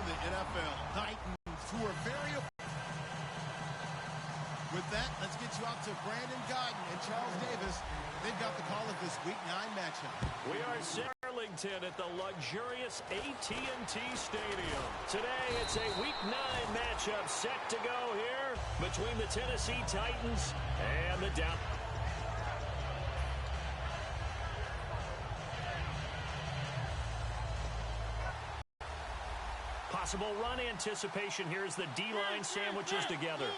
the NFL. Titans, who are very... With that, let's get you out to Brandon Gaudin and Charles Davis. They've got the call of this Week 9 matchup. We are in Arlington at the luxurious AT&T Stadium. Today, it's a Week 9 matchup set to go here between the Tennessee Titans and the Dallas. Possible run anticipation here as the D-line sandwiches together.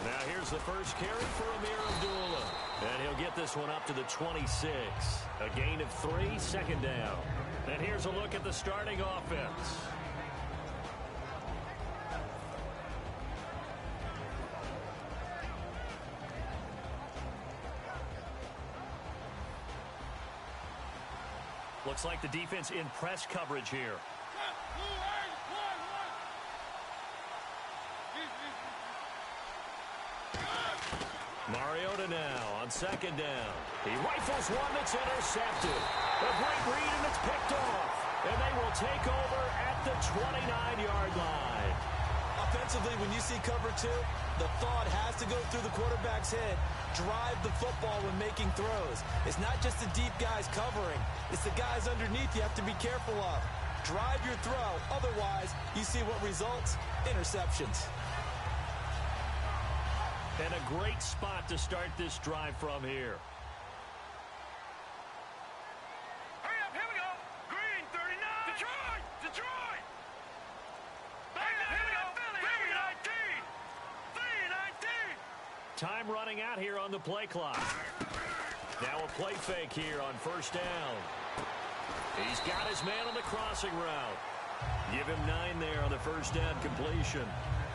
Now here's the first carry for Ameer Abdullah. And he'll get this one up to the 26. A gain of 3, second down. And here's a look at the starting offense. Looks like the defense in press coverage here. Mariota now on second down. He rifles one that's intercepted. A great read, and it's picked off. And they will take over at the 29-yard line. Offensively, when you see cover 2, the thought has to go through the quarterback's head. Drive the football when making throws. It's not just the deep guys covering. It's the guys underneath you have to be careful of. Drive your throw. Otherwise, you see what results? Interceptions. And a great spot to start this drive from here. Hurry up, here we go. Green, 39. Detroit, Detroit. Here we go. Philly, 3-19. 3-19. Time running out here on the play clock. Now a play fake here on first down. He's got his man on the crossing route. Give him 9 there on the first down completion.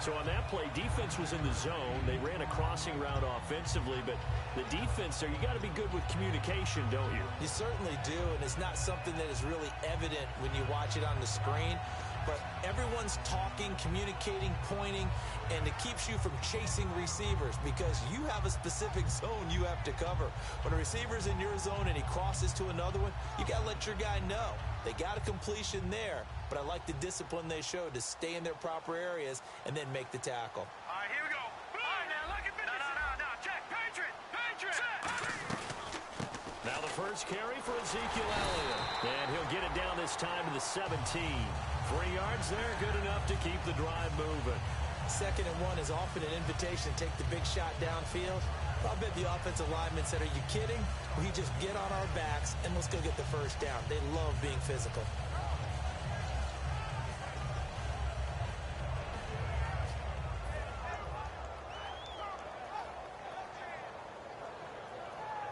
So on that play, defense was in the zone. They ran a crossing route offensively, but the defense there, you got to be good with communication, don't you? You certainly do, and it's not something that is really evident when you watch it on the screen. But everyone's talking, communicating, pointing, and it keeps you from chasing receivers because you have a specific zone you have to cover. When a receiver's in your zone and he crosses to another one, you got to let your guy know. They got a completion there, but I like the discipline they showed to stay in their proper areas and then make the tackle. All right, here we go. All right, now look at this. No. Check. Patriot. Now the first carry for Ezekiel Elliott. And he'll get it down this time to the 17. 3 yards there, good enough to keep the drive moving. 2nd and 1 is often an invitation to take the big shot downfield. I bet the offensive lineman said, are you kidding? We just get on our backs and let's go get the first down. They love being physical.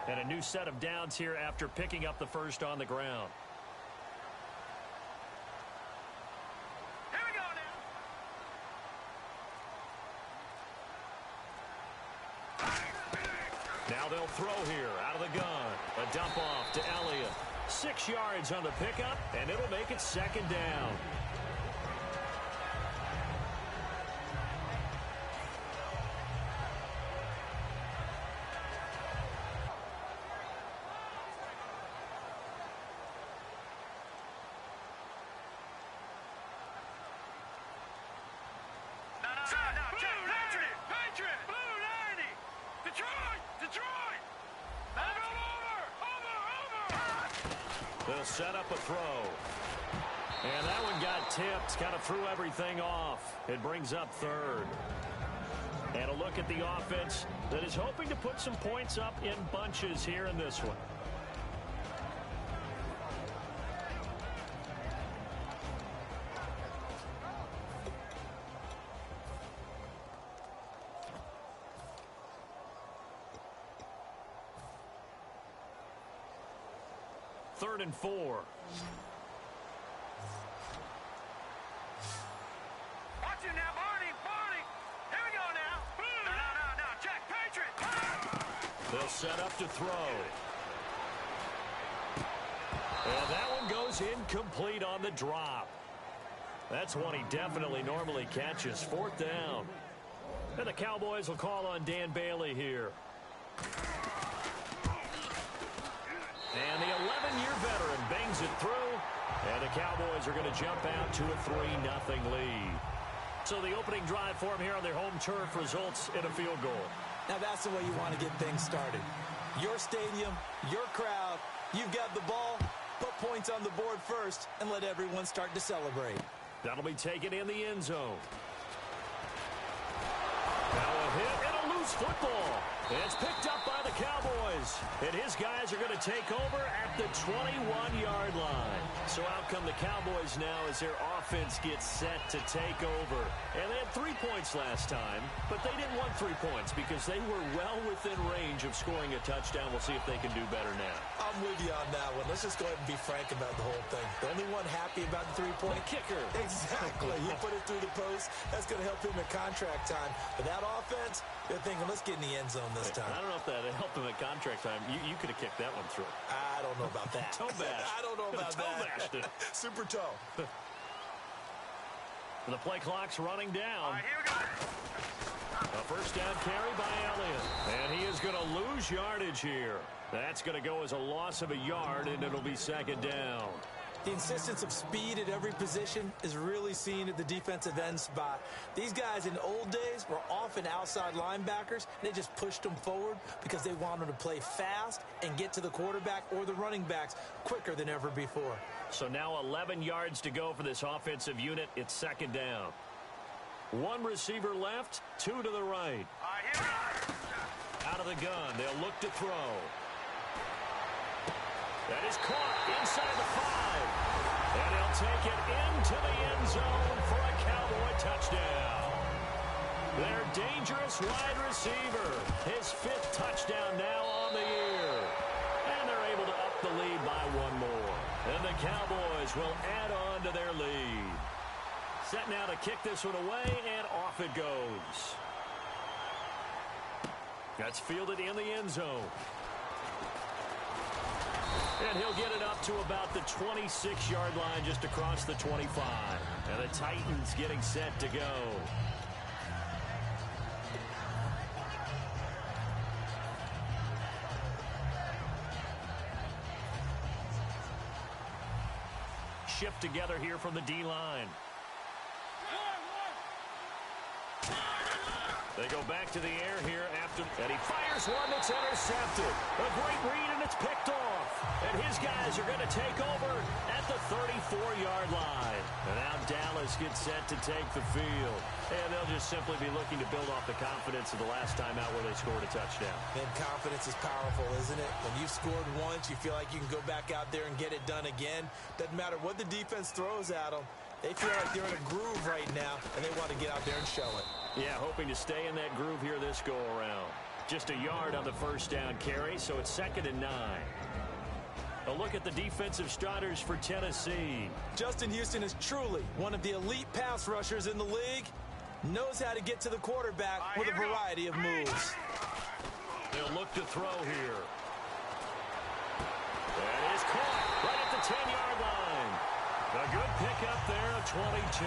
And a new set of downs here after picking up the first on the ground. Here we go now. Now they'll throw here out of the gun. A dump off to Elliott. 6 yards on the pickup, and it'll make it second down. Patriot. Blue 90. Detroit. Over. They'll set up a throw. And that one got tipped. Kind of threw everything off. It brings up 3rd. And a look at the offense that is hoping to put some points up in bunches here in this one. Third and 4. Watch it now, Barney. Here we go now. No. Check. Patriot. They'll set up to throw. And that one goes incomplete on the drop. That's one he definitely normally catches. 4th down. And the Cowboys will call on Dan Bailey here. runs it through, and the Cowboys are going to jump out to a 3-0 lead. So the opening drive for them here on their home turf results in a field goal. Now that's the way you want to get things started. Your stadium, your crowd, you've got the ball, put points on the board first, and let everyone start to celebrate. That'll be taken in the end zone. Now a hit and a loose football. It's picked up by the Cowboys. And his guys are going to take over at the 21-yard line. So out come the Cowboys now as their offense gets set to take over. And they had 3 points last time, but they didn't want 3 points because they were well within range of scoring a touchdown. We'll see if they can do better now. I'm with you on that one. Let's just go ahead and be frank about the whole thing. The only one happy about the 3-point kicker. Exactly. You put it through the post. That's going to help him at contract time. But that offense, they're thinking, let's get in the end zone this time. I don't know if that helped him at contract time. You could have kicked that one through. I don't know about that. Toe bash. I don't know about toe that. Bashed it. Super toe. The play clock's running down. All right, here we go. A first down carry by Elliott. And he is going to lose yardage here. That's going to go as a loss of a yard, and it'll be second down. The insistence of speed at every position is really seen at the defensive end spot. These guys in the old days were often outside linebackers. They just pushed them forward because they wanted to play fast and get to the quarterback or the running backs quicker than ever before. So now 11 yards to go for this offensive unit. It's second down. 1 receiver left, 2 to the right. All right, here we go. Out of the gun, they'll look to throw. That is caught inside the 5. And he'll take it into the end zone for a Cowboy touchdown. Their dangerous wide receiver. His 5th touchdown now on the year. And they're able to up the lead by 1 more. And the Cowboys will add on to their lead. Set now to kick this one away, and off it goes. That's fielded in the end zone. And he'll get it up to about the 26-yard line, just across the 25. And the Titans getting set to go. Shift together here from the D-line. They go back to the air here after, and he fires one that's intercepted. A great read, and it's picked off. And his guys are going to take over at the 34-yard line. And now Dallas gets set to take the field. And they'll just simply be looking to build off the confidence of the last time out where they scored a touchdown. Man, confidence is powerful, isn't it? When you've scored once, you feel like you can go back out there and get it done again. Doesn't matter what the defense throws at them. They feel like they're in a groove right now, and they want to get out there and show it. Yeah, hoping to stay in that groove here this go-around. Just a yard on the first down carry, so it's 2nd and 9. A look at the defensive starters for Tennessee. Justin Houston is truly one of the elite pass rushers in the league. Knows how to get to the quarterback with a variety of moves. They'll look to throw here. That is caught right at the 10-yard line. A good pickup there, a 22.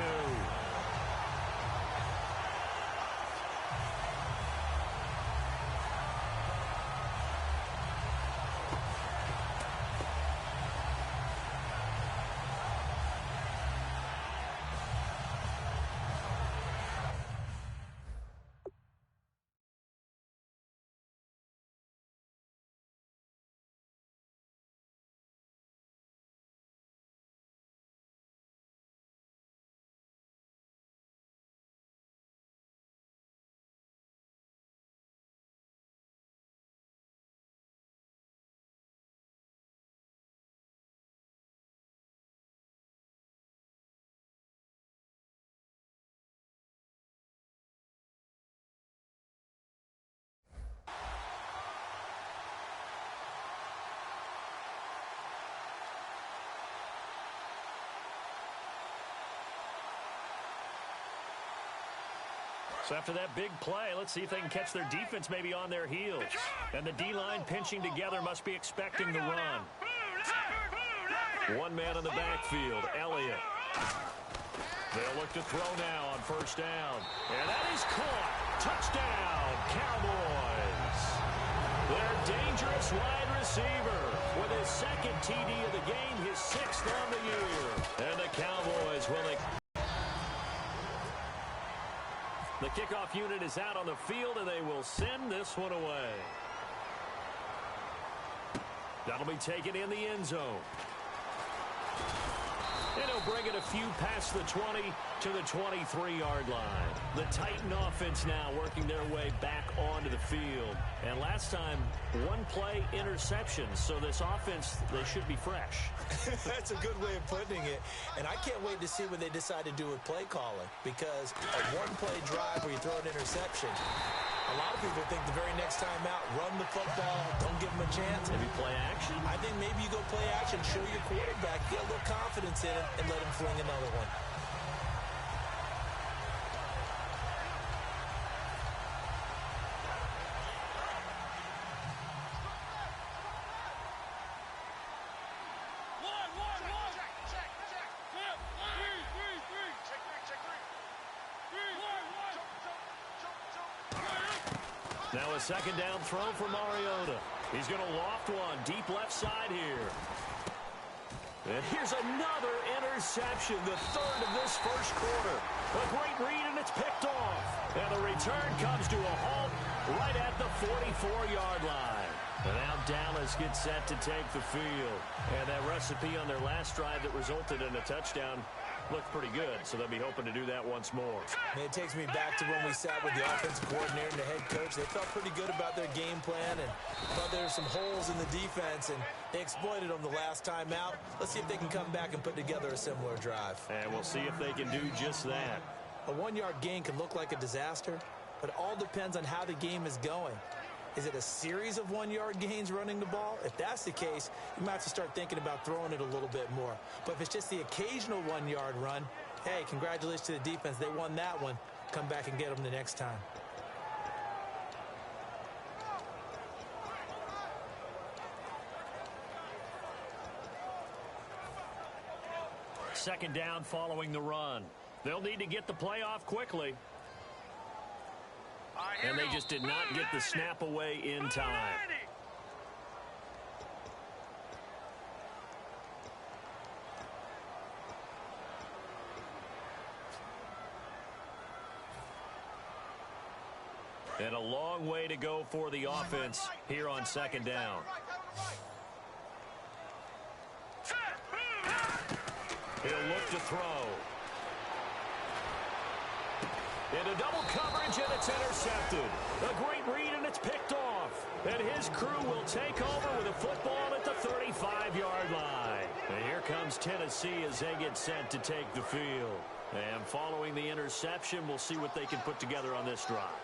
So after that big play, let's see if they can catch their defense maybe on their heels. And the D-line pinching together must be expecting the run. 1 man in the backfield, Elliott. They'll look to throw now on first down. And that is caught. Touchdown, Cowboys. Their dangerous wide receiver with his second TD of the game, his 6th on the year. And the Cowboys will... The kickoff unit is out on the field, and they will send this one away. That'll be taken in the end zone. And he'll bring it a few past the 20 to the 23-yard line. The Titan offense now working their way back onto the field. And last time, one play interception. So this offense, they should be fresh. That's a good way of putting it. And I can't wait to see what they decide to do with play calling. Because a one-play drive where you throw an interception, a lot of people think the very next time out, run the football, don't give them a chance. Maybe play action? I think maybe you go play action, show your quarterback, get a little confidence in it, and let him fling another one. Now a second down throw for Mariota. He's going to loft one deep left side here. And here's another interception, the third of this first quarter. A great read, and it's picked off. And the return comes to a halt right at the 44-yard line. And now Dallas gets set to take the field. And that recipe on their last drive that resulted in a touchdown looked pretty good, so they'll be hoping to do that once more. And it takes me back to when we sat with the offensive coordinator and the head coach. They felt pretty good about their game plan and thought there were some holes in the defense, and they exploited them the last time out. Let's see if they can come back and put together a similar drive. And we'll see if they can do just that. A one-yard gain can look like a disaster, but it all depends on how the game is going. Is it a series of one-yard gains running the ball? If that's the case, you might have to start thinking about throwing it a little bit more. But if it's just the occasional one-yard run, hey, congratulations to the defense. They won that one. Come back and get them the next time. Second down following the run. They'll need to get the play off quickly. And they just did not get the snap away in time. And a long way to go for the offense here on second down. He'll look to throw. Into double coverage, and it's intercepted. A great read, and it's picked off. And his crew will take over with a football at the 35-yard line. And here comes Tennessee as they get set to take the field. And following the interception, we'll see what they can put together on this drive.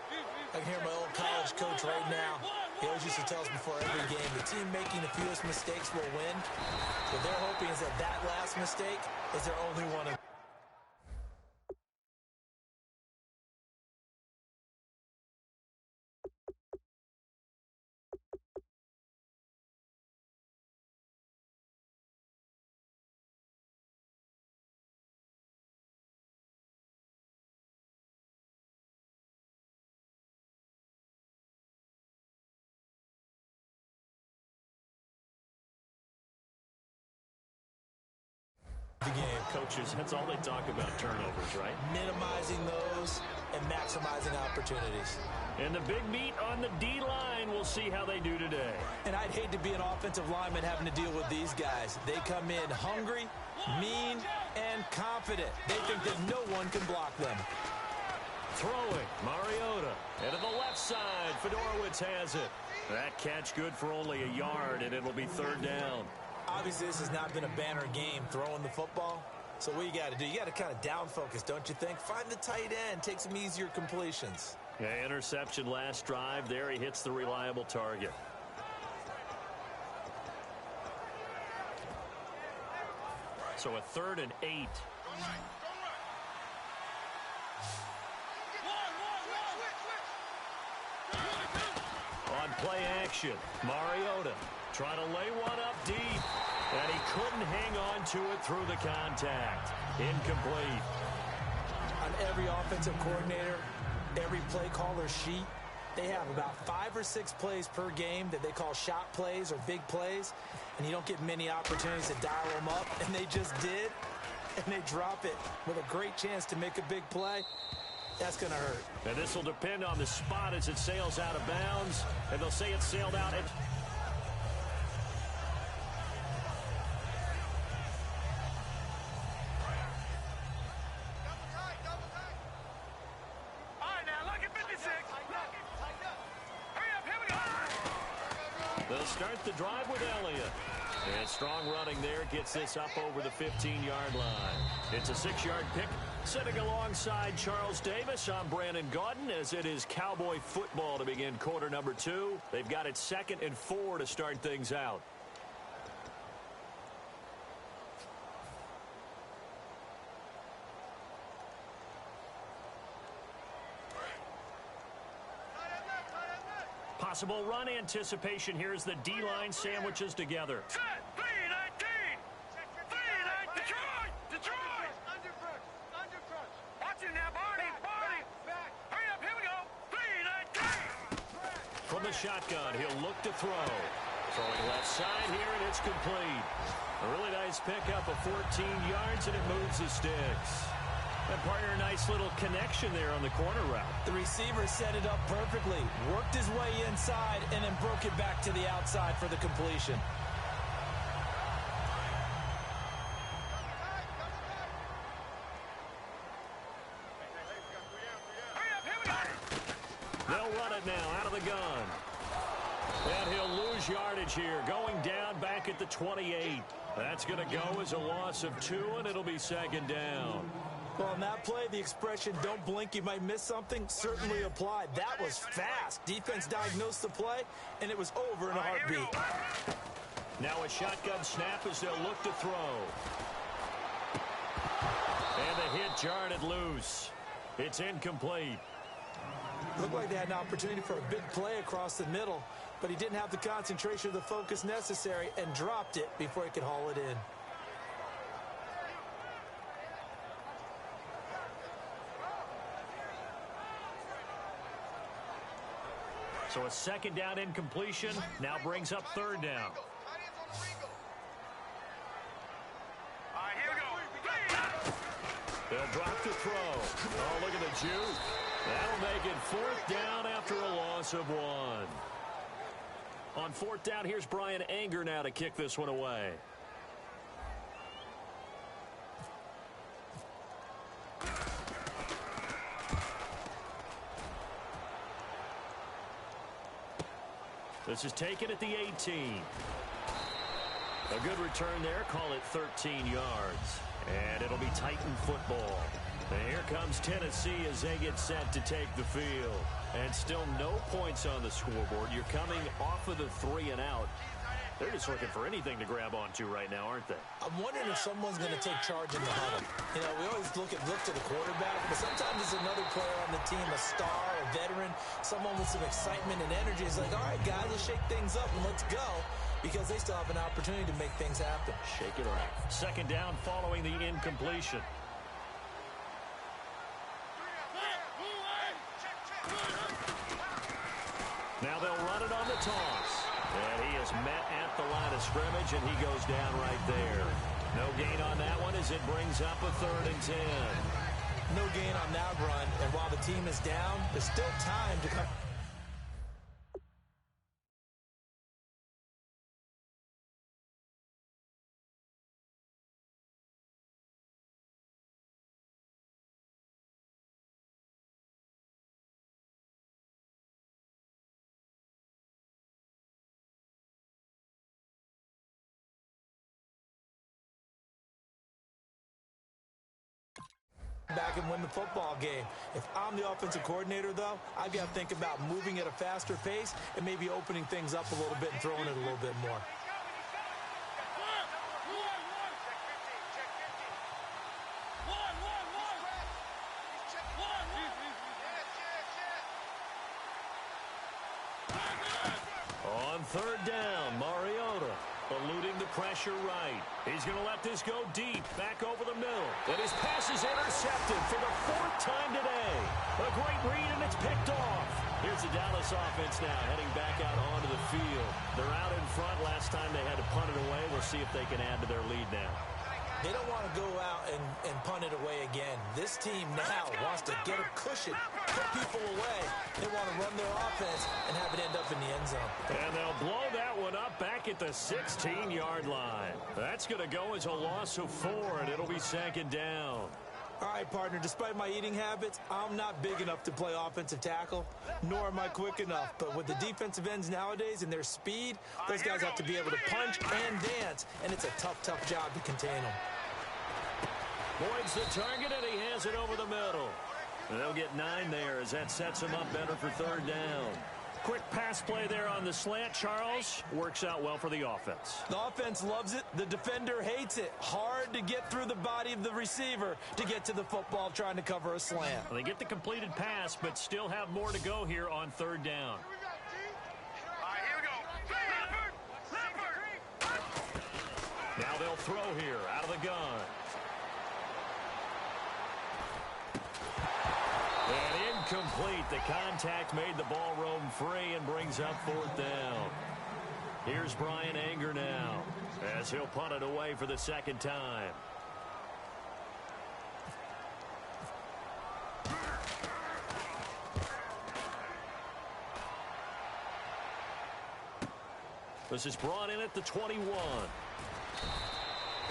I can hear my old college coach right now. He always used to tell us before every game, the team making the fewest mistakes will win. What they're hoping is that that last mistake is their only one. The game. Coaches, that's all they talk about, turnovers, right? Minimizing those and maximizing opportunities. And the big meat on the D-line, we'll see how they do today. And I'd hate to be an offensive lineman having to deal with these guys. They come in hungry, mean, and confident. They think that no one can block them. Throwing, Mariota. And to the left side, Fedorowicz has it. That catch good for only a yard, and it'll be third down. Obviously, this has not been a banner game throwing the football. So what you got to do, you got to kind of down focus, don't you think? Find the tight end, take some easier completions. Yeah, interception last drive. There he hits the reliable target. So a 3rd and 8. On play action, Mariota trying to lay one up deep, and he couldn't hang on to it through the contact. Incomplete. On every offensive coordinator, every play caller sheet, they have about 5 or 6 plays per game that they call shot plays or big plays, and you don't get many opportunities to dial them up, and they just did, and they drop it with a great chance to make a big play. That's going to hurt. And this will depend on the spot as it sails out of bounds, and they'll say it sailed out at... They'll start the drive with Elliott. And strong running there gets this up over the 15-yard line. It's a 6-yard pick. Sitting alongside Charles Davis, I'm Brandon Gaudin as it is Cowboy football to begin quarter number 2. They've got it 2nd and 4 to start things out. Possible run anticipation here as the D-line sandwiches together. Set, 3-19. 3-19. Detroit. Under crunch. Watch it now, Barney. Back. Hurry up, here we go. 3-19. From the shotgun, he'll look to throw. Throwing left side here, and it's complete. A really nice pickup of 14 yards, and it moves the sticks. And partner, a nice little connection there on the corner route. The receiver set it up perfectly, worked his way inside, and then broke it back to the outside for the completion. They'll run it now out of the gun. And he'll lose yardage here, going down back at the 28. That's going to go as a loss of 2, and it'll be 2nd down. Well, in that play, the expression, don't blink, you might miss something, certainly applied. That was fast. Defense diagnosed the play, and it was over in a heartbeat. Now a shotgun snap as they'll look to throw. And the hit jarred it loose. It's incomplete. Looked like they had an opportunity for a big play across the middle, but he didn't have the concentration or the focus necessary and dropped it before he could haul it in. So a 2nd down incompletion now brings up 3rd down. All right, here we go. They'll drop the throw. Oh, look at the juke. That'll make it 4th down after a loss of 1. On 4th down, here's Brian Anger now to kick this one away. This is taken at the 18. A good return there. Call it 13 yards. And it'll be Titan football. And here comes Tennessee as they get set to take the field. And still no points on the scoreboard. You're coming off of the 3 and out. They're just looking for anything to grab onto right now, aren't they? I'm wondering if someone's going to take charge in the huddle. You know, we always look to the quarterback, but sometimes it's another player on the team, a star, a veteran, someone with some excitement and energy. It's like, all right, guys, let's shake things up and let's go, because they still have an opportunity to make things happen. Shake it off. 2nd down following the incompletion. Now they'll run it on the toss. And he is met at the line of scrimmage, and he goes down right there. No gain on that one as it brings up a 3rd and 10. No gain on that run, and while the team is down, there's still time to come. Back and win the football game. If I'm the offensive coordinator, though, I've got to think about moving at a faster pace and maybe opening things up a little bit and throwing it a little bit more. On 3rd down, Mariota eluding the pressure right. He's going to let this go deep, back over the middle. And his pass is intercepted for the 4th time today. A great read, and it's picked off. Here's the Dallas offense now, heading back out onto the field. They're out in front. Last time they had to punt it away. We'll see if they can add to their lead now. They don't want to go out and punt it away again. This team now wants to get a cushion, put people away. They want to run their offense and have it end up in the end zone. And they'll blow that one up back at the 16-yard line. That's going to go as a loss of 4, and it'll be second down. All right, partner, despite my eating habits, I'm not big enough to play offensive tackle, nor am I quick enough. But with the defensive ends nowadays and their speed, those guys have to be able to punch and dance, and it's a tough, tough job to contain them. Boyd's the target, and he has it over the middle. And they'll get 9 there as that sets them up better for third down. Quick pass play there on the slant, Charles. Works out well for the offense. The offense loves it. The defender hates it. Hard to get through the body of the receiver to get to the football trying to cover a slant. Well, they get the completed pass, but still have more to go here on third down. All right, here we go. Leopard! Now they'll throw here out of the gun. And incomplete. The contact made the ball roam free and brings up fourth down. Here's Brian Anger now as he'll punt it away for the second time. This is brought in at the 21.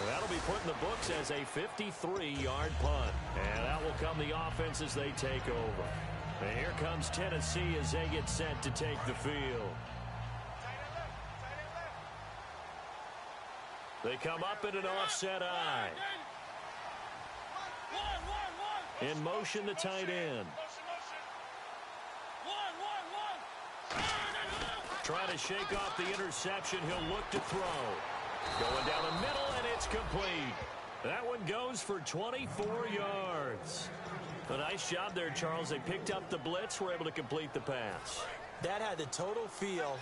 That'll be put in the books as a 53-yard punt. And that will come the offense as they take over. And here comes Tennessee as they get set to take the field. They come up in an offset eye. In motion, the tight end. Trying to shake off the interception. He'll look to throw. Going down the middle, and it's complete. That one goes for 24 yards. A nice job there, Charles. They picked up the blitz, were able to complete the pass. That had the total feel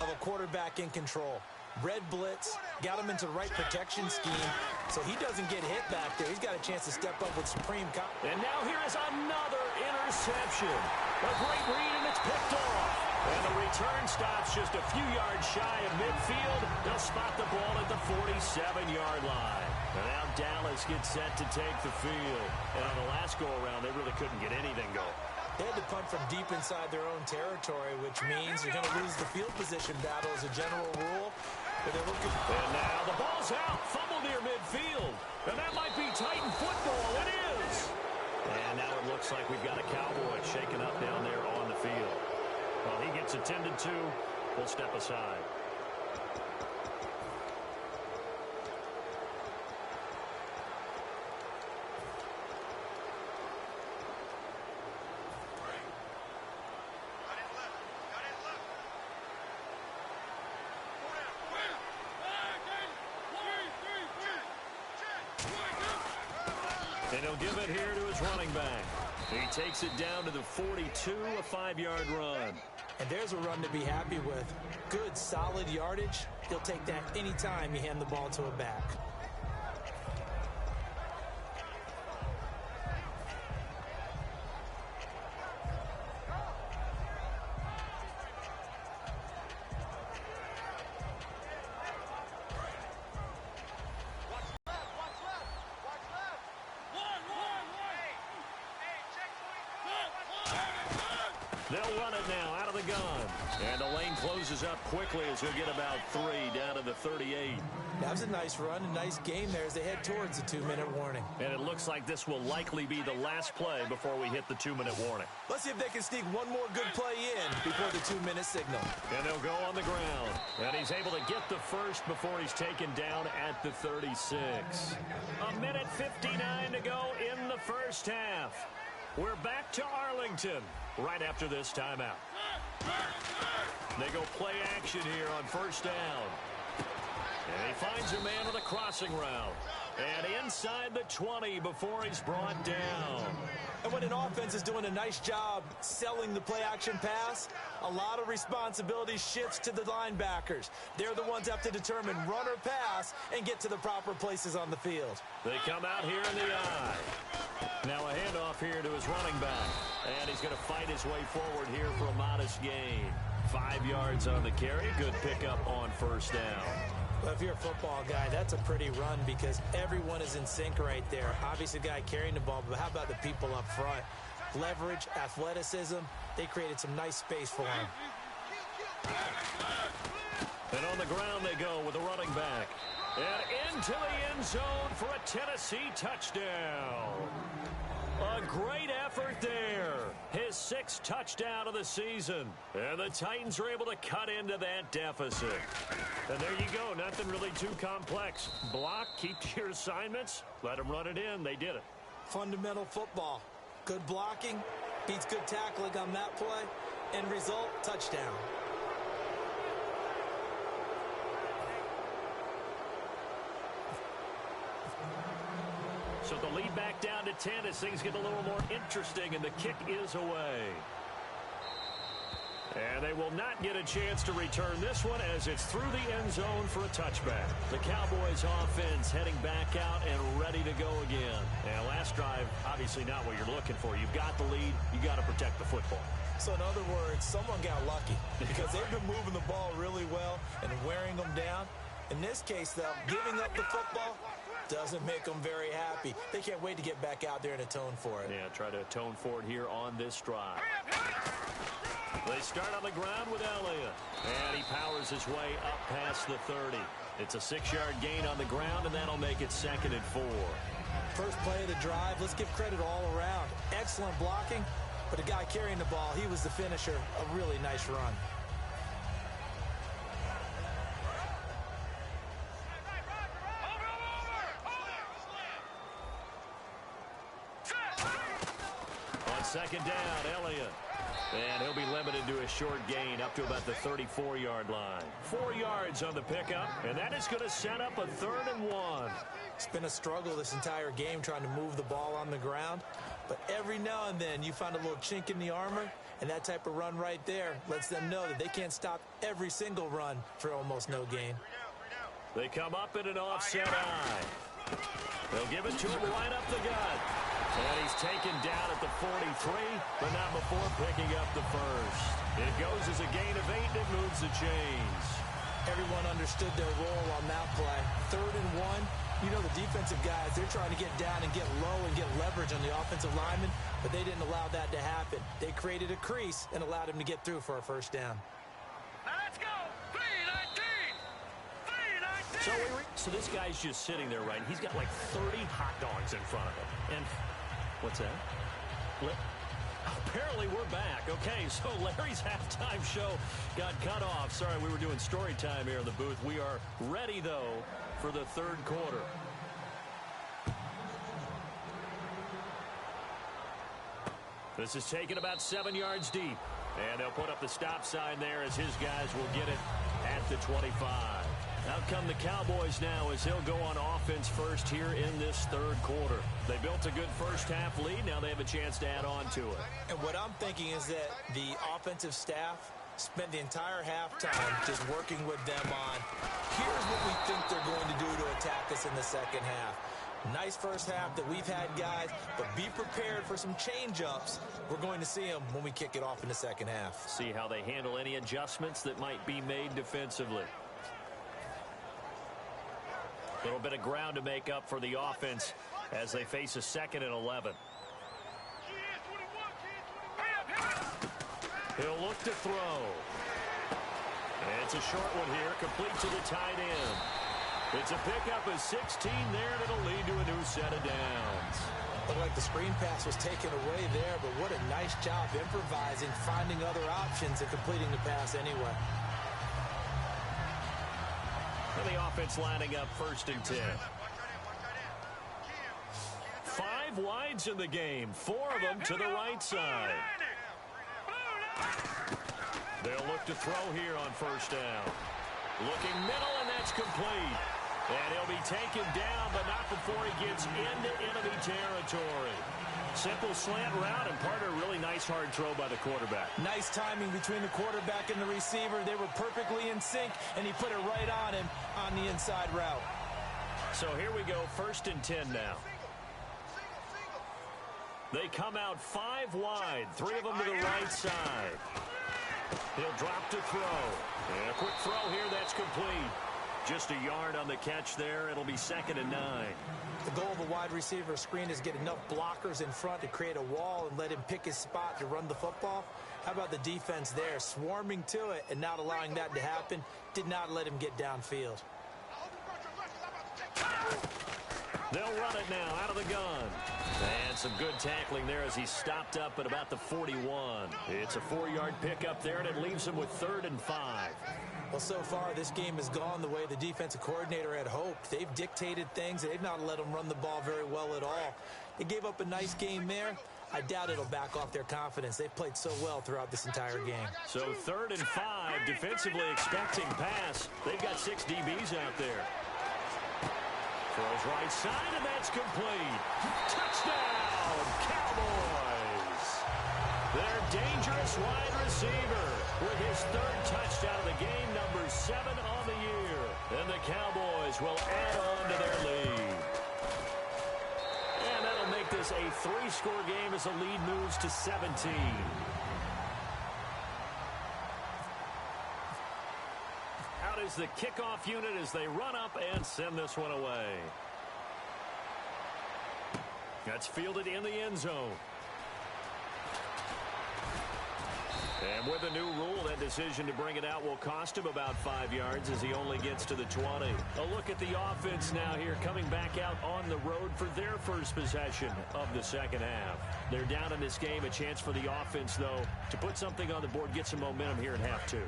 of a quarterback in control. Red blitz, got him into the right protection scheme, so he doesn't get hit back there. He's got a chance to step up with supreme confidence. And now here is another interception. A great read, and it's picked off. And the return stops just a few yards shy of midfield. They'll spot the ball at the 47-yard line. And now Dallas gets set to take the field. And on the last go-around, they really couldn't get anything going. They had to punt from deep inside their own territory, which means you're going to lose the field position battle as a general rule. But they're looking. And now the ball's out. Fumble near midfield. And that might be Titan football. It is. And now it looks like we've got a Cowboy shaken up down there on the field. Well, he gets attended to. We'll step aside. And he'll give it here to his running back. He takes it down to the 42, a 5-yard run. And there's a run to be happy with. Good, solid yardage. He'll take that anytime you hand the ball to a back. They'll run it now out of the gun. And the lane closes up quickly as he'll get about 3 down to the 38. That was a nice run, a nice game there as they head towards the 2-minute warning. And it looks like this will likely be the last play before we hit the 2-minute warning. Let's see if they can sneak one more good play in before the 2-minute signal. And they'll go on the ground. And he's able to get the first before he's taken down at the 36. A minute 59 to go in the first half. We're back to Arlington right after this timeout. They go play action here on first down. And he finds a man on the crossing route. And inside the 20 before he's brought down. And when an offense is doing a nice job selling the play-action pass, a lot of responsibility shifts to the linebackers. They're the ones that have to determine run or pass and get to the proper places on the field. They come out here in the eye. Now a handoff here to his running back. And he's going to fight his way forward here for a modest gain. 5 yards on the carry. Good pickup on first down. Well, if you're a football guy, that's a pretty run because everyone is in sync right there. Obviously, the guy carrying the ball, but how about the people up front? Leverage, athleticism, they created some nice space for him. And on the ground they go with the running back. And into the end zone for a Tennessee touchdown. A great effort there. His 6th touchdown of the season. And the Titans are able to cut into that deficit. And there you go. Nothing really too complex. Block, keep to your assignments, let them run it in. They did it. Fundamental football. Good blocking, beats good tackling on that play. End result, touchdown. So the lead back down to 10 as things get a little more interesting, and the kick is away. And they will not get a chance to return this one as it's through the end zone for a touchback. The Cowboys offense heading back out and ready to go again. And last drive, obviously not what you're looking for. You've got the lead. You got to protect the football. So in other words, someone got lucky because they've been moving the ball really well and wearing them down. In this case, though, giving up the football doesn't make them very happy. They can't wait to get back out there and atone for it. Yeah, try to atone for it here on this drive. They start on the ground with Elliott. And he powers his way up past the 30. It's a 6-yard gain on the ground, and that'll make it 2nd and 4. First play of the drive, let's give credit all around. Excellent blocking, but the guy carrying the ball, he was the finisher. A really nice run. On 2nd down, Elliott. And he'll be limited to a short gain up to about the 34-yard line. 4 yards on the pickup, and that is going to set up a 3rd and 1. It's been a struggle this entire game trying to move the ball on the ground. But every now and then you find a little chink in the armor, and that type of run right there lets them know that they can't stop every single run for almost no gain. They come up in an offset eye. They'll give it to him right up the gut. And he's taken down at the 43, but not before picking up the first. It goes as a gain of 8, and it moves the chains. Everyone understood their role on that play. 3rd and 1. You know the defensive guys, they're trying to get down and get low and get leverage on the offensive lineman, but they didn't allow that to happen. They created a crease and allowed him to get through for a first down. Now let's go. 3-19. 3-19. So this guy's just sitting there, right? He's got like 30 hot dogs in front of him. And what's that? Apparently we're back. Okay, so Larry's halftime show got cut off. Sorry, we were doing story time here in the booth. We are ready, though, for the 3rd quarter. This is taken about 7 yards deep. And they'll put up the stop sign there as his guys will get it at the 25. Out come the Cowboys now as he'll go on offense first here in this 3rd quarter. They built a good first-half lead. Now they have a chance to add on to it. And what I'm thinking is that the offensive staff spent the entire halftime just working with them on, here's what we think they're going to do to attack us in the 2nd half. Nice first half that we've had, guys, but be prepared for some change-ups. We're going to see them when we kick it off in the 2nd half. See how they handle any adjustments that might be made defensively. A little bit of ground to make up for the offense as they face a 2nd and 11. He'll look to throw. And it's a short one here, complete to the tight end. It's a pickup of 16 there, and it'll lead to a new set of downs. Looked like the screen pass was taken away there, but what a nice job improvising, finding other options, and completing the pass anyway. And the offense lining up 1st and 10. 5 wides in the game, 4 of them to the right side. They'll look to throw here on 1st down. Looking middle, and that's complete. And he'll be taken down, but not before he gets into enemy territory. Simple slant route, and part of a really nice hard throw by the quarterback. Nice timing between the quarterback and the receiver. They were perfectly in sync, and he put it right on him on the inside route. So here we go, 1st and 10 now. They come out 5 wide, 3 of them to the right side. He'll drop to throw. And a quick throw here, that's complete. Just a yard on the catch there. It'll be 2nd and 9. The goal of a wide receiver screen is get enough blockers in front to create a wall and let him pick his spot to run the football. How about the defense there, swarming to it and not allowing that to happen? Did not let him get downfield. They'll run it now out of the gun. And some good tackling there as he stopped up at about the 41. It's a 4-yard pickup there, and it leaves him with 3rd and 5. Well, so far, this game has gone the way the defensive coordinator had hoped. They've dictated things. They've not let them run the ball very well at all. They gave up a nice game there. I doubt it'll back off their confidence. They've played so well throughout this entire game. So 3rd and 5, defensively expecting pass. They've got 6 DBs out there. Throws right side, and that's complete. Touchdown, Cowboys! Their dangerous wide receiver with his 3rd touchdown of the game, number 7 on the year. And the Cowboys will add on to their lead. And that'll make this a 3-score game as the lead moves to 17. Out is the kickoff unit as they run up and send this one away. That's fielded in the end zone. And with a new rule, that decision to bring it out will cost him about 5 yards as he only gets to the 20. A look at the offense now here, coming back out on the road for their first possession of the second half. They're down in this game. A chance for the offense, though, to put something on the board, get some momentum here in half 2.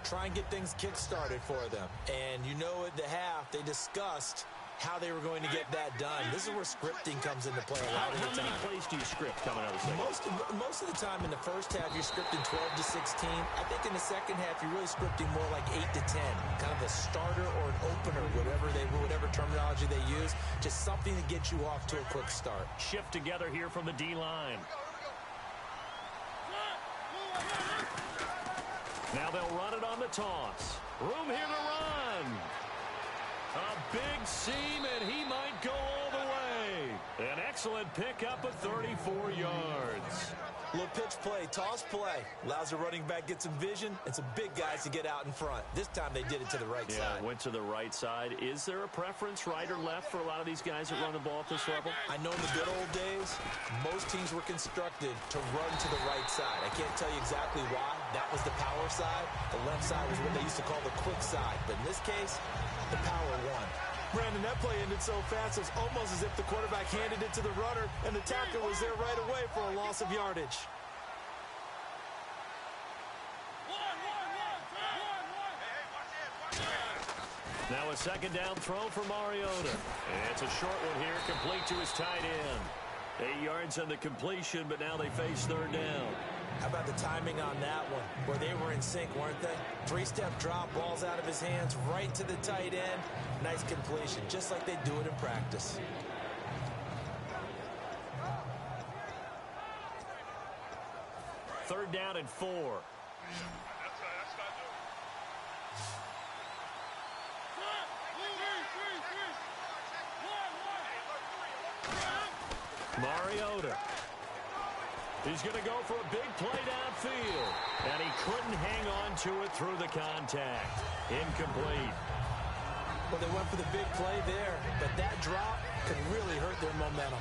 Try and get things kick-started for them. And you know at the half, they discussed how they were going to get that done. This is where scripting comes into play a lot of the time. How many plays do you script coming out of the second? Most of the time in the first half, you're scripting 12 to 16. I think in the second half, you're really scripting more like 8 to 10. Kind of a starter or an opener, whatever terminology they use. Just something to get you off to a quick start. Shift together here from the D-line. Now they'll run it on the toss. Room here to run. A big seam, and he might go all the way. An excellent pickup of 34 yards. Little pitch play, toss play. Allows the running back get some vision and some big guys to get out in front. This time they did it to the right side. Went to the right side. Is there a preference, right or left, for a lot of these guys that run the ball at this level? I know in the good old days, most teams were constructed to run to the right side. I can't tell you exactly why. That was the power side. The left side was what they used to call the quick side. But in this case, the power won. Brandon, that play ended so fast, it was almost as if the quarterback handed it to the runner, and the tackle was there right away for a loss of yardage. Now a second down throw for Mariota. And it's a short one here, complete to his tight end. 8 yards on the completion, but now they face 3rd down. How about the timing on that one, where they were in sync, weren't they? 3-step drop, balls out of his hands, right to the tight end. Nice completion, just like they do it in practice. Third down and 4. Mariota. He's going to go for a big play downfield. And he couldn't hang on to it through the contact. Incomplete. Well, they went for the big play there, but that drop could really hurt their momentum.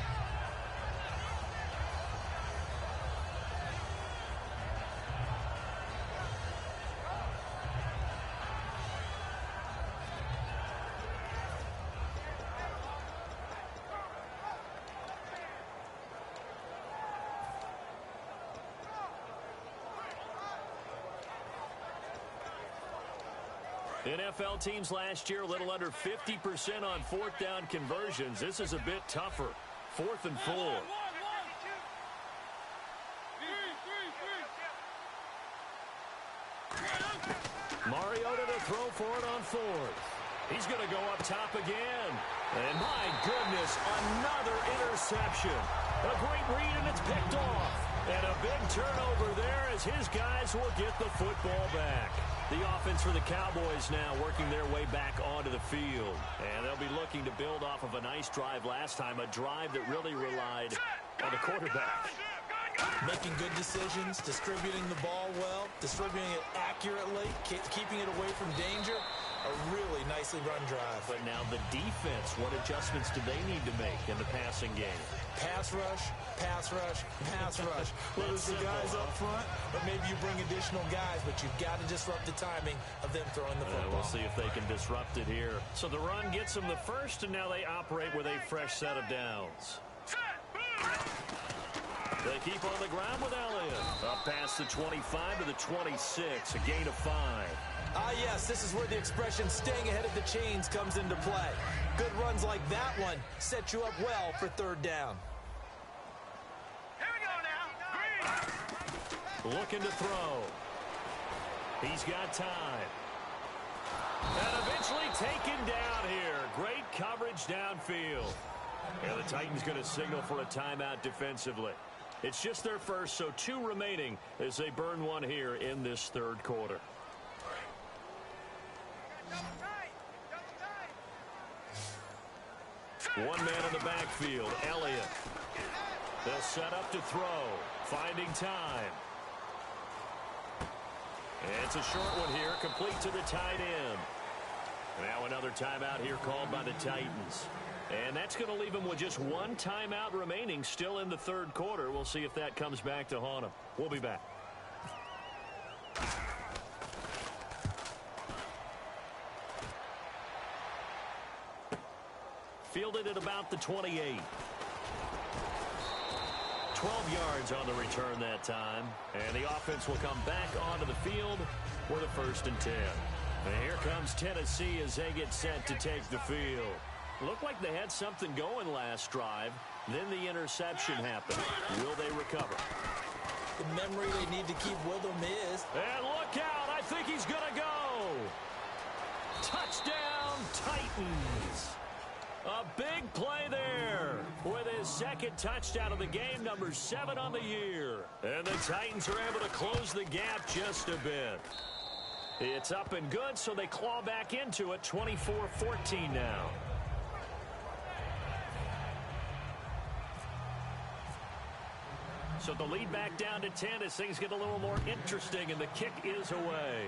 NFL teams last year a little under 50% on 4th down conversions. This is a bit tougher. 4th and 4. Mariota to throw for it on 4th. He's going to go up top again. And my goodness, another interception. A great read, and it's picked off. And a big turnover there as his guys will get the football back. The offense for the Cowboys now working their way back onto the field. And they'll be looking to build off of a nice drive last time, a drive that really relied on the quarterback. Making good decisions, distributing the ball well, distributing it accurately, keeping it away from danger. A really nicely run drive. But now the defense, what adjustments do they need to make in the passing game? Pass rush, pass rush, pass rush. Whether it's the guys up front or maybe you bring additional guys, but you've got to disrupt the timing of them throwing the football. We'll see if they can disrupt it here. So the run gets them the first, and now they operate with a fresh set of downs. They keep on the ground with Elliott. Up past the 25 to the 26, a gain of 5. Ah, yes, this is where the expression staying ahead of the chains comes into play. Good runs like that one set you up well for third down. Here we go now. Green. Looking to throw. He's got time. And eventually taken down here. Great coverage downfield. And the Titans going to signal for a timeout defensively. It's just their first, so 2 remaining as they burn one here in this third quarter. One man in the backfield, Elliott. They'll set up to throw, finding time. And it's a short one here, complete to the tight end. Now another timeout here called by the Titans. And that's going to leave them with just 1 timeout remaining still in the third quarter. We'll see if that comes back to haunt them. We'll be back. Fielded at about the 28. 12 yards on the return that time. And the offense will come back onto the field with a 1st and 10. And here comes Tennessee as they get set to take the field. Looked like they had something going last drive. Then the interception happened. Will they recover? The memory they need to keep with them is... And look out! I think he's going to go! Touchdown, Titans! A big play there with his 2nd touchdown of the game, number 7 on the year. And the Titans are able to close the gap just a bit. It's up and good, so they claw back into it, 24-14 now. So the lead back down to 10 as things get a little more interesting, and the kick is away.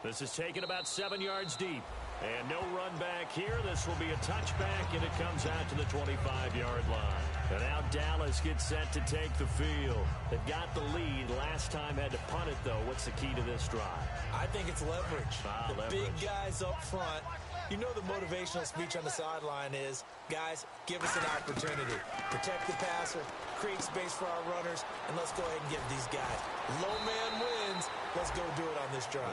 This is taken about 7 yards deep. And no run back here. This will be a touchback, and it comes out to the 25-yard line. And now Dallas gets set to take the field. They've got the lead. Last time had to punt it, though. What's the key to this drive? I think it's leverage. The leverage. Big guys up front. You know the motivational speech on the sideline is, guys, give us an opportunity. Protect the passer, create space for our runners, and let's go ahead and give these guys. Low man wins. Let's go do it on this drive.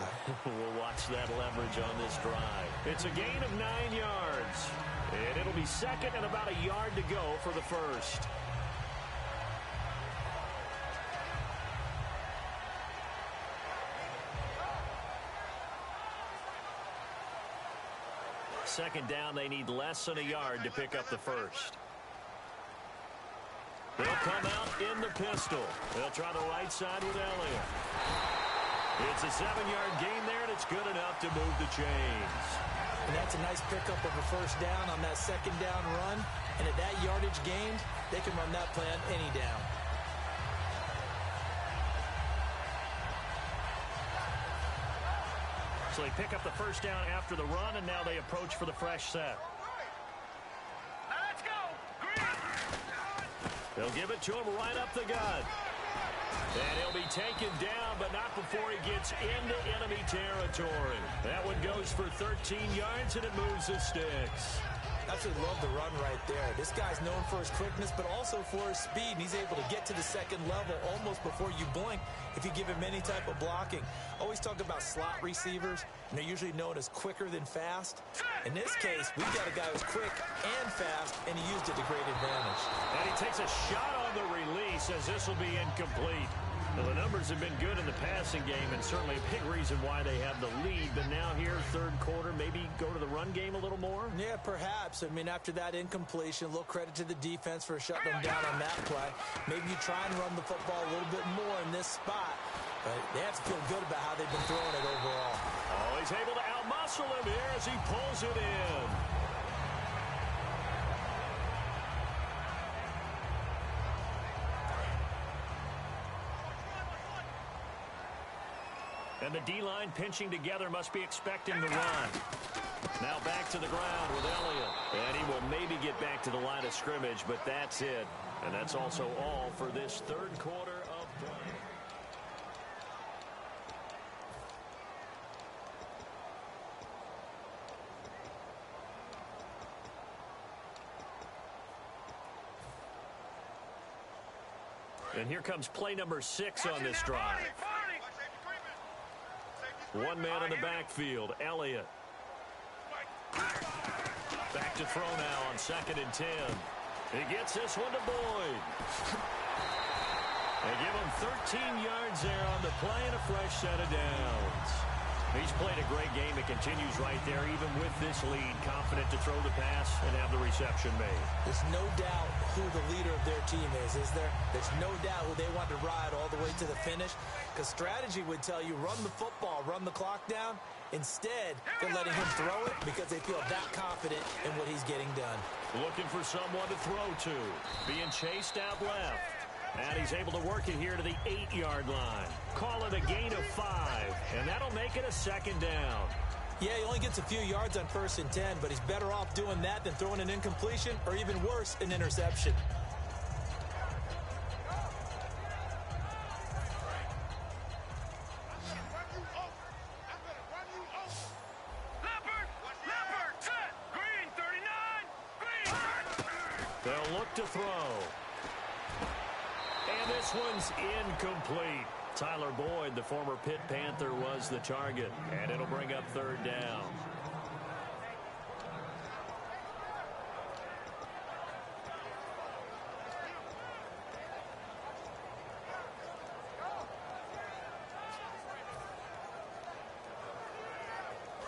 We'll watch that leverage on this drive. It's a gain of 9 yards. And it'll be 2nd and about a yard to go for the 1st. Second down, they need less than a yard to pick up the 1st. They'll come out in the pistol. They'll try the right side with Elliott. It's a 7-yard gain there, and it's good enough to move the chains. And that's a nice pickup of a 1st down on that 2nd down run. And at that yardage gained, they can run that play on any down. So they pick up the 1st down after the run, and now they approach for the fresh set. Now let's go. Green. They'll give it to him right up the gut. And he'll be taken down, but not before he gets into enemy territory. That one goes for 13 yards, and it moves the sticks. Absolutely love the run right there. This guy's known for his quickness, but also for his speed, and he's able to get to the 2nd level almost before you blink if you give him any type of blocking. Always talk about slot receivers, and they're usually known as quicker than fast. In this case, we've got a guy who's quick and fast, and he used it to great advantage. And he takes a shot on the release as this will be incomplete. Well, the numbers have been good in the passing game, and certainly a big reason why they have the lead. But now here, third quarter, maybe go to the run game a little more? Yeah, perhaps. I mean, after that incompletion, a little credit to the defense for shutting them down on that play. Maybe you try and run the football a little bit more in this spot. But they have to feel good about how they've been throwing it overall. Oh, he's able to outmuscle him here as he pulls it in. And the D-line pinching together, must be expecting the run. Now back to the ground with Elliott. And he will maybe get back to the line of scrimmage, but that's it. And that's also all for this third quarter of play. And here comes play number 6 on this drive. One man in the backfield, Elliott. Back to throw now on 2nd and 10. He gets this one to Boyd. They give him 13 yards there on the play and a fresh set of downs. He's played a great game. It continues right there, even with this lead. Confident to throw the pass and have the reception made. There's no doubt who the leader of their team is there? There's no doubt who they want to ride all the way to the finish. Because strategy would tell you, run the football, run the clock down. Instead, they're letting him throw it because they feel that confident in what he's getting done. Looking for someone to throw to. Being chased out left. And he's able to work it here to the 8-yard line. Call it a gain of 5. And that'll make it a 2nd down. Yeah, he only gets a few yards on 1st and 10, but he's better off doing that than throwing an incompletion or even worse, an interception. They'll look to throw. And this one's incomplete. Tyler Boyd, the former Pitt Panther, was the target. And it'll bring up 3rd down.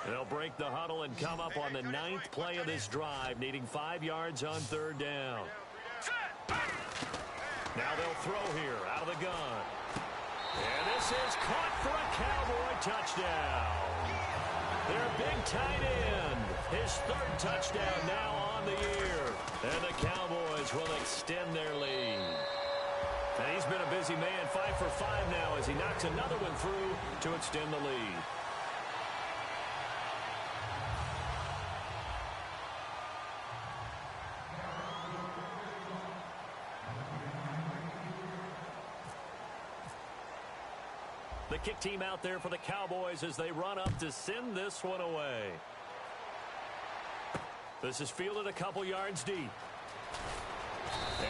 They'll break the huddle and come up on the 9th play of this drive, needing 5 yards on 3rd down. Now they'll throw here out of the gun. And this is caught for a Cowboy touchdown. Their big tight end, his 3rd touchdown now on the year. And the Cowboys will extend their lead. And he's been a busy man, 5 for 5 now as he knocks another one through to extend the lead. The kick team out there for the Cowboys as they run up to send this one away. This is fielded a couple yards deep.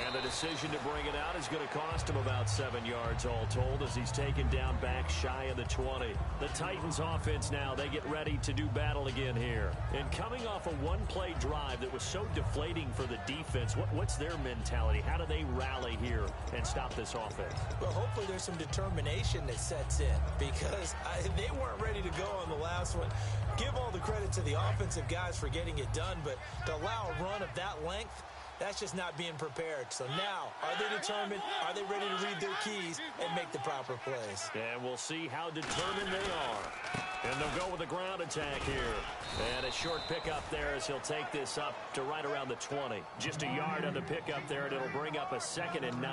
And the decision to bring it out is going to cost him about 7 yards all told as he's taken down back shy of the 20. The Titans offense now, they get ready to do battle again here. And coming off a one-play drive that was so deflating for the defense, what's their mentality? How do they rally here and stop this offense? Well, hopefully there's some determination that sets in because they weren't ready to go on the last one. Give all the credit to the offensive guys for getting it done, but to allow a run of that length, that's just not being prepared. So now, are they determined? Are they ready to read their keys and make the proper plays? And we'll see how determined they are. And they'll go with a ground attack here. And a short pickup there as he'll take this up to right around the 20. Just a yard on the pickup there, and it'll bring up a 2nd and 9.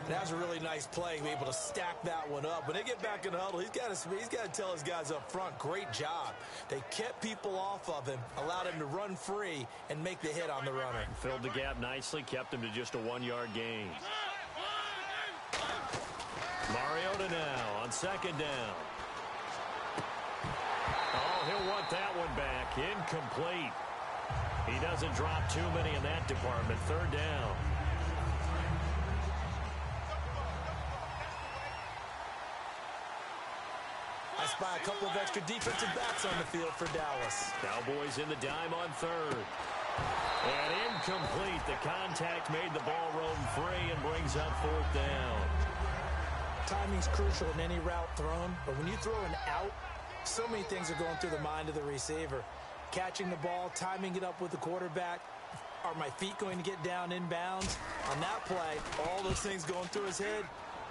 That was a really nice play to be able to stack that one up. When they get back in the huddle, he's got to tell his guys up front, great job. They kept people off of him, allowed him to run free and make the hit on the runner. Filled the gap nicely, kept him to just a 1-yard gain. Mariota now on 2nd down. Oh, he'll want that one back. Incomplete. He doesn't drop too many in that department. 3rd down. I spy a couple of extra defensive backs on the field for Dallas. Cowboys in the dime on 3rd. And incomplete. The contact made the ball roam free and brings up 4th down. timing's crucial in any route thrown, but when you throw an out, so many things are going through the mind of the receiver. Catching the ball, timing it up with the quarterback. Are my feet going to get down in bounds? On that play, all those things going through his head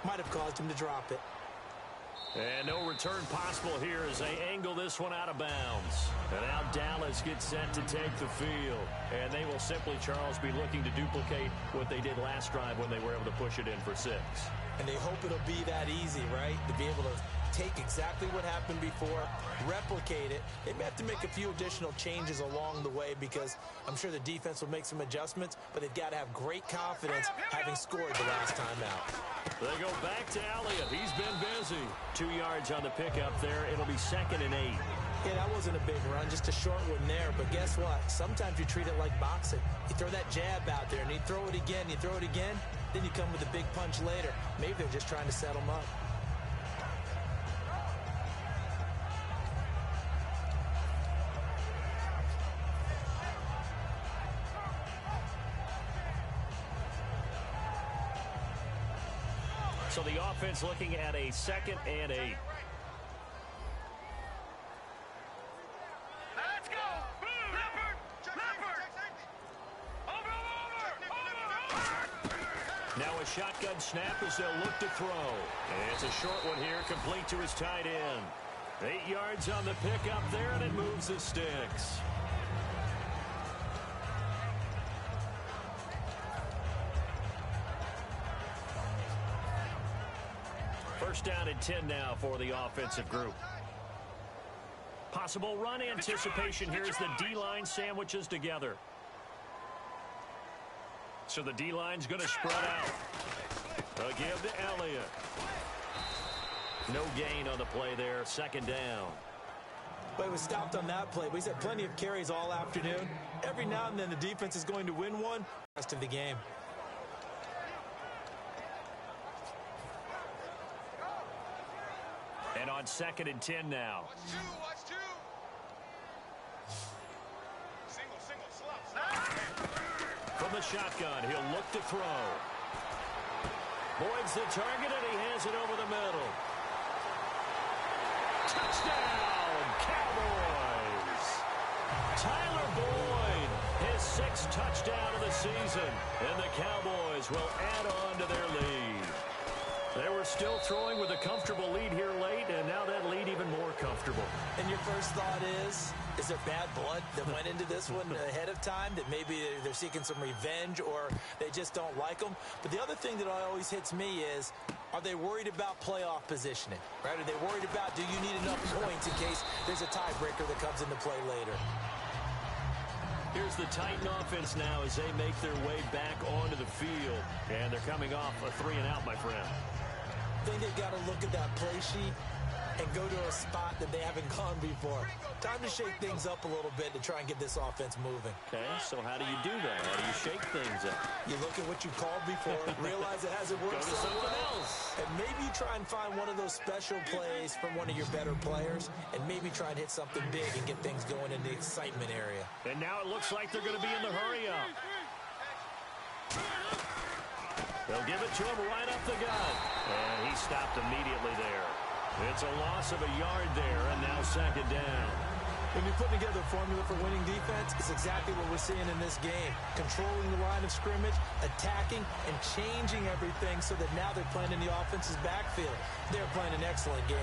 might have caused him to drop it. And no return possible here as they angle this one out of bounds. And now Dallas gets set to take the field. And they will simply, Charles, be looking to duplicate what they did last drive when they were able to push it in for 6. And they hope it'll be that easy, right? To be able to take exactly what happened before, replicate it. They may have to make a few additional changes along the way because I'm sure the defense will make some adjustments, but they've got to have great confidence having scored the last time out. They go back to Elliott. He's been busy. 2 yards on the pickup there. It'll be 2nd and 8. Yeah, that wasn't a big run, just a short one there. But guess what? Sometimes you treat it like boxing. You throw that jab out there, and you throw it again, then you come with a big punch later. Maybe they're just trying to set them up. So the offense looking at a 2nd and 8. Let's go! Leopard! Leopard! Over! Now a shotgun snap as they'll look to throw. And it's a short one here, complete to his tight end. 8 yards on the pickup there, and it moves the sticks. First down and 10 now for the offensive group. Possible run anticipation here as the D-line sandwiches together. So the D-line's going to spread out. They'll give to Elliott. No gain on the play there, 2nd down. But he was stopped on that play, but he's had plenty of carries all afternoon. Every now and then the defense is going to win one the rest of the game. And on 2nd and 10 now. Watch two. Single, slop. From the shotgun, he'll look to throw. Boyd's the target, and he hands it over the middle. Touchdown, Cowboys! Tyler Boyd, his 6th touchdown of the season, and the Cowboys will add on to their lead. They were still throwing with a comfortable lead here late, and now that lead even more comfortable. And your first thought is there bad blood that went into this one ahead of time, that maybe they're seeking some revenge or they just don't like them? But the other thing that always hits me is, are they worried about playoff positioning? Right? Are they worried about, do you need enough points in case there's a tiebreaker that comes into play later? Here's the Titan offense now as they make their way back onto the field. And they're coming off a 3 and out, my friend. I think they've got to look at that play sheet and go to a spot that they haven't gone before. Time to shake things up a little bit to try and get this offense moving. Okay, so how do you do that? How do you shake things up? You look at what you called before, realize it hasn't worked Go to so someone well, else. and maybe you try and find one of those special plays from one of your better players, and maybe try and hit something big and get things going in the excitement area. And now it looks like they're going to be in the hurry-up. They'll give it to him right up the gut. And he stopped immediately there. It's a loss of a yard there, and now 2nd down. When you're putting together a formula for winning defense, it's exactly what we're seeing in this game. Controlling the line of scrimmage, attacking, and changing everything so that now they're playing in the offense's backfield. They're playing an excellent game.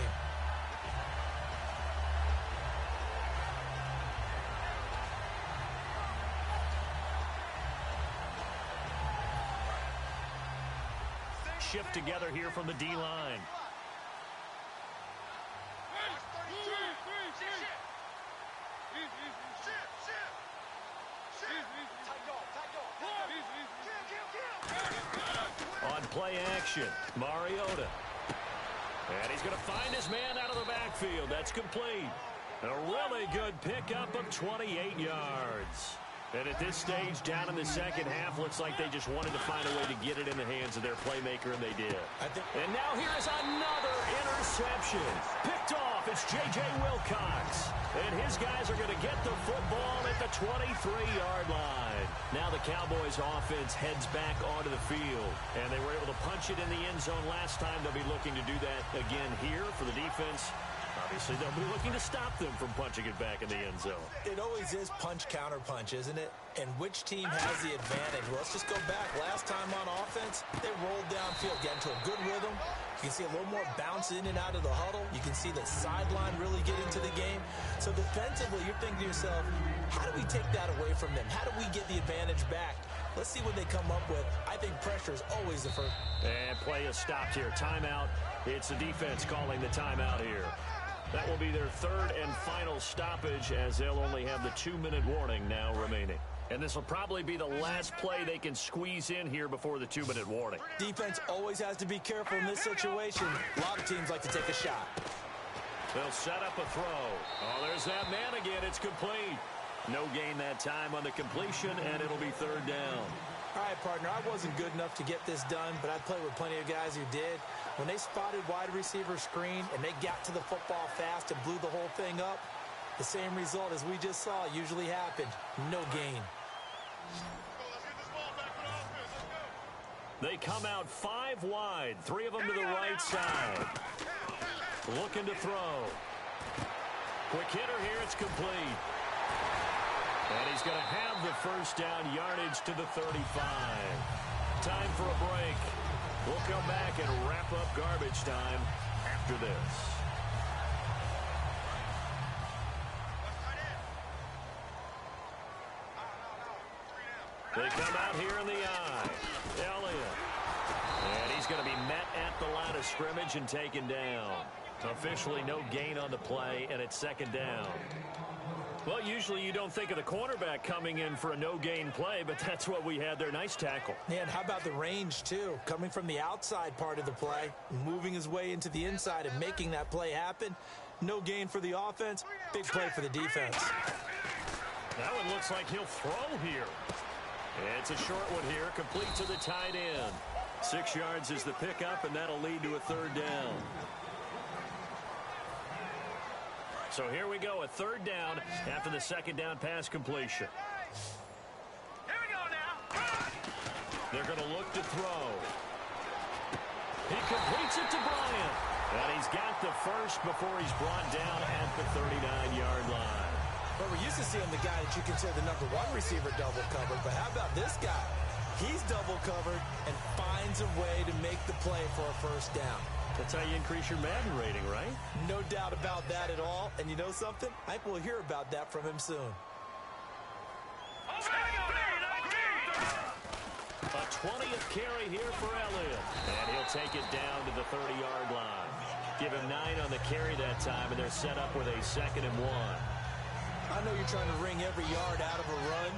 Shift together here from the D-line. On play action, Mariota. And he's going to find his man out of the backfield. That's complete. A really good pickup of 28 yards. And at this stage, down in the second half, looks like they just wanted to find a way to get it in the hands of their playmaker, and they did. And now here is another interception. Picked off, it's J.J. Wilcox. And his guys are going to get the football at the 23-yard line. Now the Cowboys offense heads back onto the field. And they were able to punch it in the end zone last time. They'll be looking to do that again here for the defense. Obviously, they'll be looking to stop them from punching it back in the end zone. It always is punch-counter-punch, isn't it? And which team has the advantage? Well, let's just go back. Last time on offense, they rolled downfield, get into a good rhythm. You can see a little more bounce in and out of the huddle. You can see the sideline really get into the game. So defensively, you're thinking to yourself, how do we take that away from them? How do we get the advantage back? Let's see what they come up with. I think pressure is always the first. And play is stopped here. Timeout. It's the defense calling the timeout here. That will be their third and final stoppage, as they'll only have the 2-minute warning now remaining. And this will probably be the last play they can squeeze in here before the 2-minute warning. Defense always has to be careful in this situation. A lot of teams like to take a shot. They'll set up a throw. Oh, there's that man again. It's complete. No gain that time on the completion, and it'll be third down. All right, partner, I wasn't good enough to get this done, but I played with plenty of guys who did. When they spotted wide receiver screen and they got to the football fast and blew the whole thing up, the same result as we just saw usually happened. No gain. They come out 5 wide, 3 of them to the right side. Looking to throw. Quick hitter here, it's complete. And he's going to have the first down, yardage to the 35. Time for a break. We'll come back and wrap up garbage time after this. They come out here in the eye. Elliott. And he's going to be met at the line of scrimmage and taken down. Officially no gain on the play, and it's second down. Well, usually you don't think of the cornerback coming in for a no-gain play, but that's what we had there. Nice tackle. Yeah, and how about the range, too? Coming from the outside part of the play, moving his way into the inside and making that play happen. No gain for the offense, big play for the defense. That one looks like he'll throw here. It's a short one here, complete to the tight end. 6 yards is the pickup, and that'll lead to a third down. So here we go, a third down after the second down pass completion. Here we go now. They're going to look to throw. He completes it to Bryant. And he's got the first before he's brought down at the 39-yard line. Well, we're used to seeing the guy that you consider the number 1 receiver double covered, but how about this guy? He's double covered and finds a way to make the play for a first down. That's how you increase your Madden rating, right? No doubt about that at all. And you know something? I think we'll hear about that from him soon. A 20th carry here for Elliott. And he'll take it down to the 30-yard line. Give him 9 on the carry that time, and they're set up with a 2nd and 1. I know you're trying to wring every yard out of a run,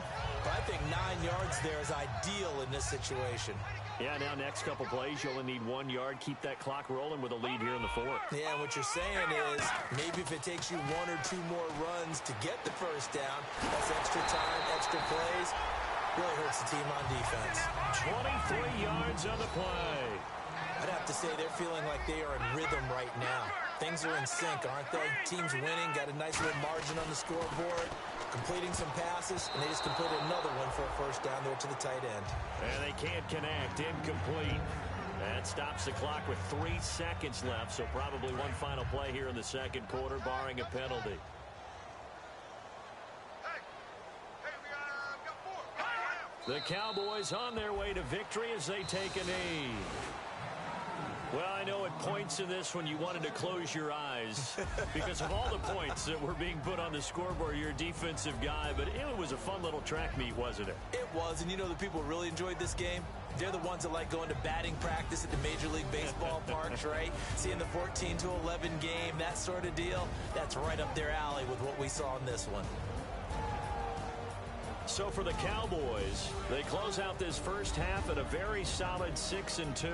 but I think 9 yards there is ideal in this situation. Yeah, now next couple plays, you only need 1 yard. Keep that clock rolling with a lead here in the 4th. Yeah, and what you're saying is maybe if it takes you 1 or 2 more runs to get the first down, that's extra time, extra plays, really hurts the team on defense. 23 yards on the play. I'd have to say they're feeling like they are in rhythm right now. Things are in sync, aren't they? Team's winning, got a nice little margin on the scoreboard, completing some passes, and they just completed another one for a first down there to the tight end. And they can't connect. Incomplete. That stops the clock with 3 seconds left, so probably one final play here in the second quarter, barring a penalty. The Cowboys on their way to victory as they take a knee. Well, I know at points in this when you wanted to close your eyes because of all the points that were being put on the scoreboard. You're a defensive guy, but it was a fun little track meet, wasn't it? It was, and you know the people who really enjoyed this game? They're the ones that like going to batting practice at the Major League Baseball parks, right? Seeing the 14-11 game, that sort of deal. That's right up their alley with what we saw in this one. So for the Cowboys, they close out this first half at a very solid 6-2.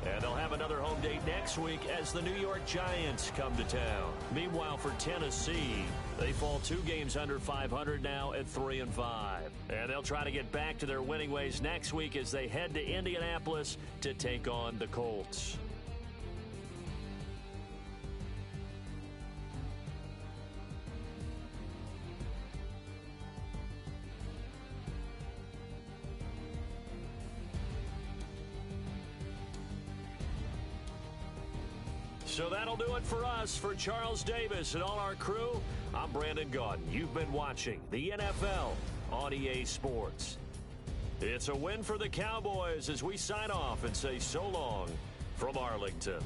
And they'll have another home date next week as the New York Giants come to town. Meanwhile, for Tennessee, they fall 2 games under 500 now at 3-5. And they'll try to get back to their winning ways next week as they head to Indianapolis to take on the Colts. So that'll do it for us. For Charles Davis and all our crew, I'm Brandon Gaudin. You've been watching the NFL on EA Sports. It's a win for the Cowboys as we sign off and say so long from Arlington.